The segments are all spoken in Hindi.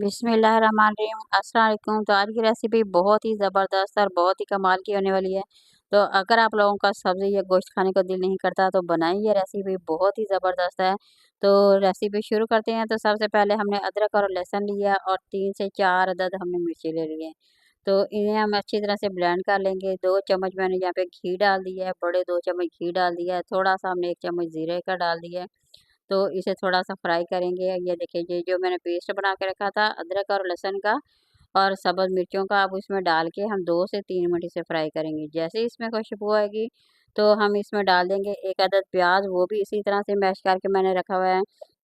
बिस्मिल्लाहिर्रहमानिर्रहीम, अस्सलाम वालेकुम। तो आज की रेसिपी बहुत ही ज़बरदस्त और बहुत ही कमाल की होने वाली है। तो अगर आप लोगों का सब्ज़ी या गोश्त खाने को दिल नहीं करता तो बनाइए, ये रेसिपी बहुत ही ज़बरदस्त है। तो रेसिपी शुरू करते हैं। तो सबसे पहले हमने अदरक और लहसुन लिया और 3 से 4 अदद हमने मिर्ची ले लिए। तो इन्हें हम अच्छी तरह से ब्लेंड कर लेंगे। 2 चम्मच मैंने यहाँ पे घी डाल दिया है, बड़े 2 चम्मच घी डाल दिया है, थोड़ा-सा हमने 1 चम्मच ज़ीरे का डाल दिया है। तो इसे थोड़ा-सा फ्राई करेंगे। ये देखिए, ये जो मैंने पेस्ट बना के रखा था अदरक और लहसुन का और सब्ज़ मिर्चों का, अब इसमें डाल के हम 2 से 3 मिनट इसे फ्राई करेंगे। जैसे ही इसमें खुशबू आएगी तो हम इसमें डाल देंगे 1 अदद प्याज, वो भी इसी तरह से मैश करके मैंने रखा हुआ है।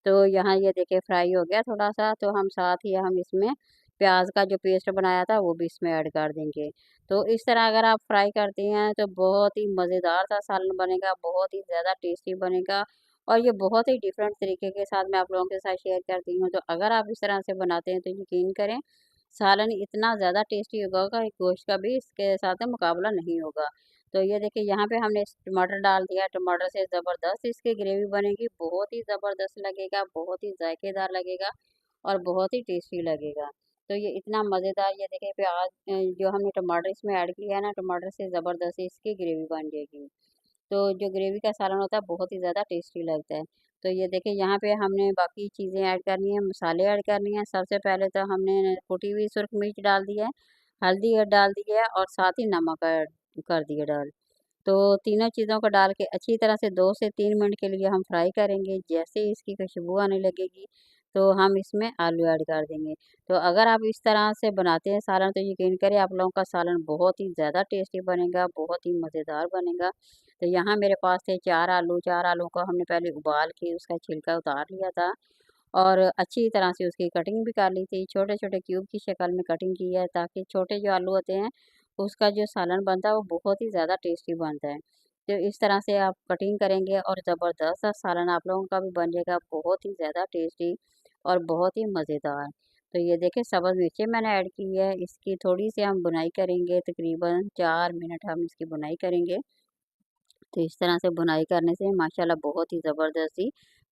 तो यहाँ ये देखिए फ्राई हो गया थोड़ा-सा, तो हम साथ ही हम इसमें प्याज का जो पेस्ट बनाया था वो भी इसमें ऐड कर देंगे। तो इस तरह अगर आप फ्राई करती हैं तो बहुत ही मज़ेदार सा सालन बनेगा, बहुत ही ज़्यादा टेस्टी बनेगा और ये बहुत ही डिफरेंट तरीके के साथ मैं आप लोगों के साथ शेयर करती हूँ। तो अगर आप इस तरह से बनाते हैं तो यकीन करें, सालन इतना ज़्यादा टेस्टी होगा कि गोश्त का भी इसके साथ मुकाबला नहीं होगा। तो ये देखिए यहाँ पे हमने टमाटर डाल दिया, टमाटर से ज़बरदस्त इसकी ग्रेवी बनेगी, बहुत ही ज़बरदस्त लगेगा, बहुत ही जायकेदार लगेगा और बहुत ही टेस्टी लगेगा। तो ये इतना मज़ेदार, ये देखिए प्याज जो हमने टमाटर इसमें ऐड किया है ना, टमाटर से ज़बरदस्त इसकी ग्रेवी बन जाएगी। तो जो ग्रेवी का सालन होता है बहुत ही ज़्यादा टेस्टी लगता है। तो ये देखिए यहाँ पे हमने बाकी चीज़ें ऐड करनी है, मसाले ऐड करनी है। सबसे पहले तो हमने कुटी हुई सुरख मिर्च डाल दी है, हल्दी डाल दी है और साथ ही नमक ऐड कर दिया डाल। तो तीनों चीज़ों को डाल के अच्छी तरह से 2 से 3 मिनट के लिए हम फ्राई करेंगे। जैसे ही इसकी खुशबू आने लगेगी तो हम इसमें आलू ऐड कर देंगे। तो अगर आप इस तरह से बनाते हैं सालन तो यकीन करें आप लोगों का सालन बहुत ही ज़्यादा टेस्टी बनेगा, बहुत ही मज़ेदार बनेगा। तो यहाँ मेरे पास थे 4 आलू, 4 आलू को हमने पहले उबाल के उसका छिलका उतार लिया था और अच्छी तरह से उसकी कटिंग भी कर ली थी। छोटे-छोटे क्यूब की शक्ल में कटिंग की है ताकि छोटे जो आलू होते हैं उसका जो सालन बनता है वो बहुत ही ज़्यादा टेस्टी बनता है। तो इस तरह से आप कटिंग करेंगे और ज़बरदस्त सा सालन आप लोगों का भी बन जाएगा, बहुत ही ज़्यादा टेस्टी और बहुत ही मज़ेदार। तो ये देखिए सब्ज़ मिर्चें मैंने ऐड की है, इसकी थोड़ी-सी हम भुनाई करेंगे, तकरीबन 4 मिनट हम इसकी भुनाई करेंगे। तो इस तरह से बुनाई करने से माशाल्लाह बहुत ही ज़बरदस्त सी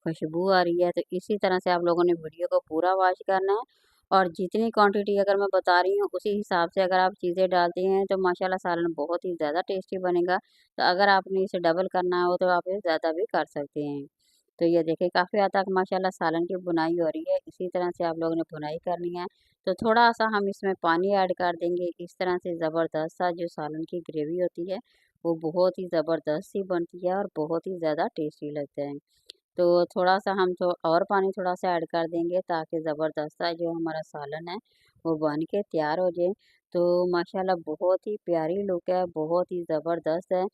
खुशबू आ रही है। तो इसी तरह से आप लोगों ने वीडियो को पूरा वॉच करना है और जितनी क्वांटिटी अगर मैं बता रही हूँ उसी हिसाब से अगर आप चीज़ें डालते हैं तो माशाल्लाह सालन बहुत ही ज़्यादा टेस्टी बनेगा। तो अगर आपने इसे डबल करना हो तो आप इसे ज़्यादा भी कर सकते हैं। तो ये देखिए काफ़ी हद तक माशाल्लाह सालन की बुनाई हो रही है। इसी तरह से आप लोगों ने बुनाई करनी है। तो थोड़ा-सा हम इसमें पानी ऐड कर देंगे। इस तरह से ज़बरदस्त सा जो सालन की ग्रेवी होती है वो बहुत ही ज़बरदस्त सी बनती है और बहुत ही ज़्यादा टेस्टी लगता है। तो थोड़ा-सा हम तो और पानी थोड़ा-सा ऐड कर देंगे ताकि ज़बरदस्त सा जो हमारा सालन है वो बन के तैयार हो जाए। तो माशाल्लाह बहुत ही प्यारी लुक है, बहुत ही ज़बरदस्त है।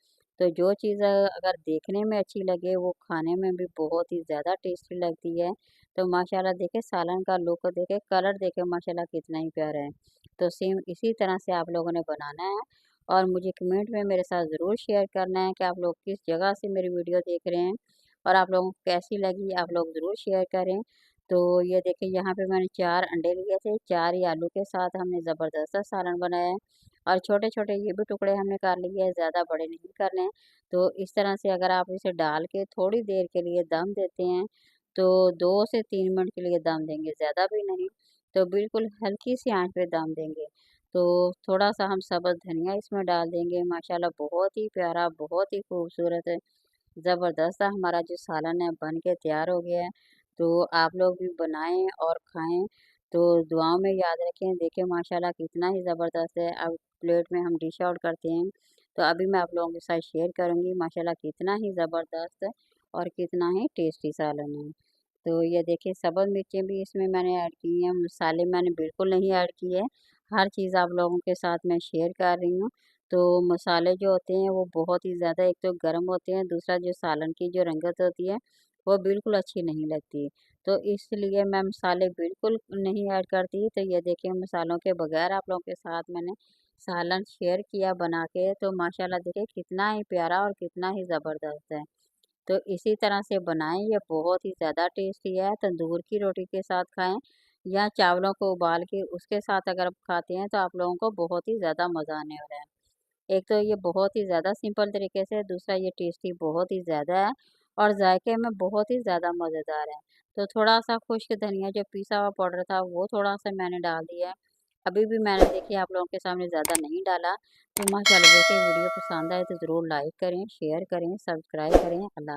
तो जो चीज़ अगर देखने में अच्छी लगे वो खाने में भी बहुत ही ज़्यादा टेस्टी लगती है। तो माशाल्लाह देखिए सालन का लुक देखें, कलर देखें माशाल्लाह कितना ही प्यारा है। तो सेम इसी तरह से आप लोगों ने बनाना है और मुझे कमेंट में मेरे साथ ज़रूर शेयर करना है कि आप लोग किस जगह से मेरी वीडियो देख रहे हैं और आप लोगों को कैसी लगी, आप लोग ज़रूर शेयर करें। तो ये देखिए यहाँ पे मैंने 4 अंडे लिए थे, 4 ही आलू के साथ हमने ज़बरदस्त सा सालन बनाया है और छोटे-छोटे ये भी टुकड़े हमने कर लिए हैं, ज़्यादा बड़े नहीं करने हैं। तो इस तरह से अगर आप इसे डाल के थोड़ी देर के लिए दम देते हैं, तो 2 से 3 मिनट के लिए दम देंगे, ज़्यादा भी नहीं। तो बिल्कुल हल्की सी आँच पे दम देंगे। तो थोड़ा-सा हम सब्ज़ धनिया इसमें डाल देंगे, माशाल्लाह बहुत ही प्यारा, बहुत ही खूबसूरत ज़बरदस्त हमारा जो सालन है बन के तैयार हो गया है। तो आप लोग भी बनाएँ और खाएँ। तो दुआओं में याद रखें। देखिए माशाल्लाह कितना ही ज़बरदस्त है। अब प्लेट में हम डिश आउट करते हैं। तो अभी मैं आप लोगों के साथ शेयर करूँगी माशाल्लाह कितना ही ज़बरदस्त और कितना ही टेस्टी सालन है। तो ये देखिए सब्ज़ मिर्चें भी इसमें मैंने ऐड की हैं, मसाले मैंने बिल्कुल नहीं ऐड किए। हर चीज़ आप लोगों के साथ मैं शेयर कर रही हूँ। तो मसाले जो होते हैं वो बहुत ही ज़्यादा एक तो गर्म होते हैं, दूसरा जो सालन की जो रंगत होती है वो बिल्कुल अच्छी नहीं लगती। तो इसलिए मैं मसाले बिल्कुल नहीं ऐड करती। तो ये देखिए मसालों के बगैर आप लोगों के साथ मैंने सालन शेयर किया बना के, तो माशाल्लाह देखिए कितना ही प्यारा और कितना ही ज़बरदस्त है। तो इसी तरह से बनाएँ, ये बहुत ही ज़्यादा टेस्टी है। तंदूर की रोटी के साथ खाएँ या चावलों को उबाल के उसके साथ अगर आप खाते हैं तो आप लोगों को बहुत ही ज़्यादा मज़ा आने वाला है। एक तो ये बहुत ही ज़्यादा सिंपल तरीके से है, दूसरा ये टेस्टी बहुत ही ज़्यादा है और जायके में बहुत ही ज़्यादा मज़ेदार है। तो थोड़ा-सा खुश्क धनिया जो पिसा हुआ पाउडर था वो थोड़ा-सा मैंने डाल दिया है। अभी भी मैंने देखिए आप लोगों के सामने ज़्यादा नहीं डाला। तो माशाल्लाह देखिए वीडियो पसंद आए तो ज़रूर लाइक करें, शेयर करें, सब्सक्राइब करें। अल्लाह